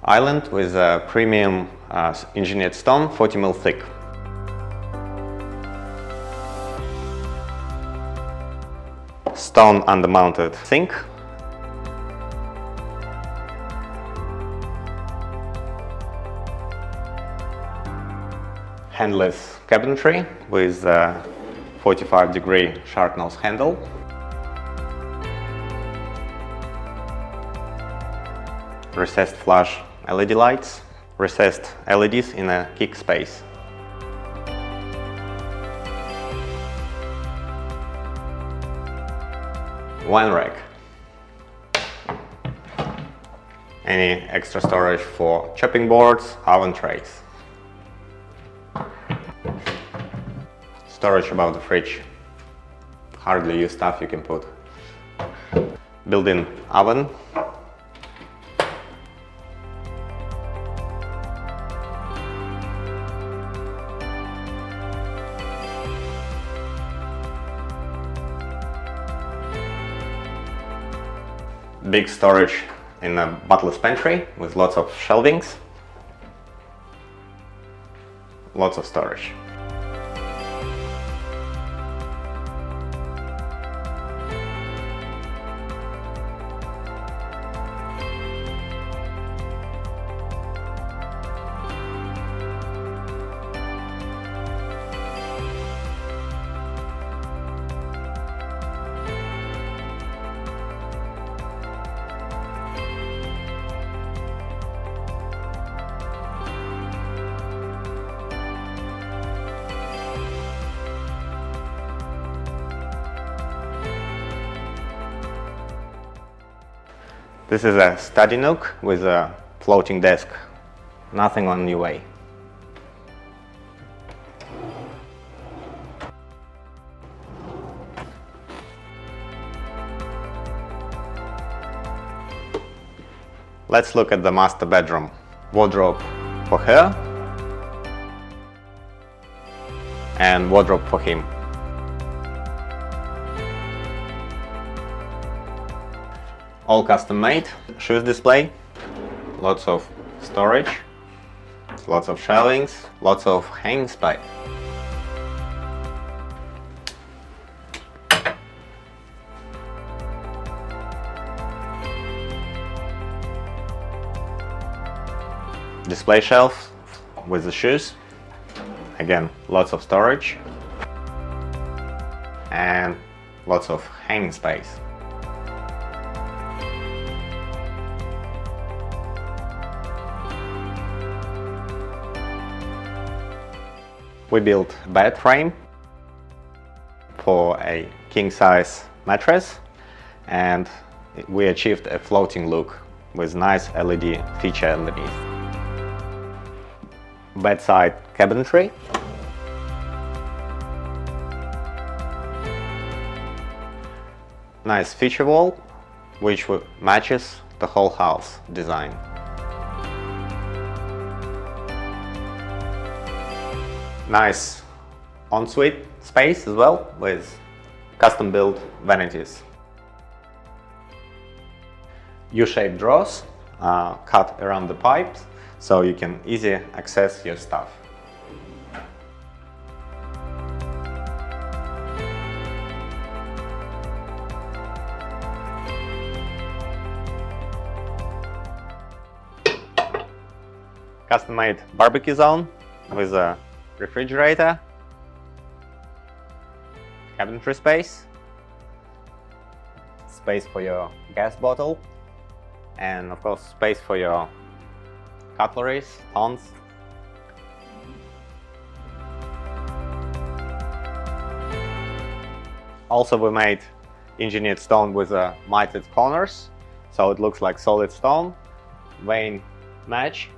Island with a premium engineered stone, 40 mm thick. Stone under-mounted sink. Handless cabinetry with a 45-degree sharp nose handle. Recessed flush LED lights, recessed LEDs in a kick space. Wine rack. Any extra storage for chopping boards, oven trays. Storage above the fridge. Hardly used stuff you can put. Built-in oven. Big storage in a butler's pantry with lots of shelvings. Lots of storage. This is a study nook with a floating desk. Nothing on your way. Let's look at the master bedroom. Wardrobe for her and wardrobe for him. All custom made. Shoes display, lots of storage, lots of shelvings, lots of hanging space. Display shelf with the shoes. Again, lots of storage and lots of hanging space. We built a bed frame for a king-size mattress, and we achieved a floating look with nice LED feature underneath. Bedside cabinetry. Nice feature wall, which matches the whole house design. Nice ensuite space as well, with custom-built vanities. U-shaped drawers cut around the pipes, so you can easily access your stuff. Custom-made barbecue zone with a refrigerator, cabinetry space, space for your gas bottle, and of course space for your cutleries, tongs. Also, we made engineered stone with mitered corners, so it looks like solid stone. Vein match,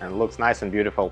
and looks nice and beautiful.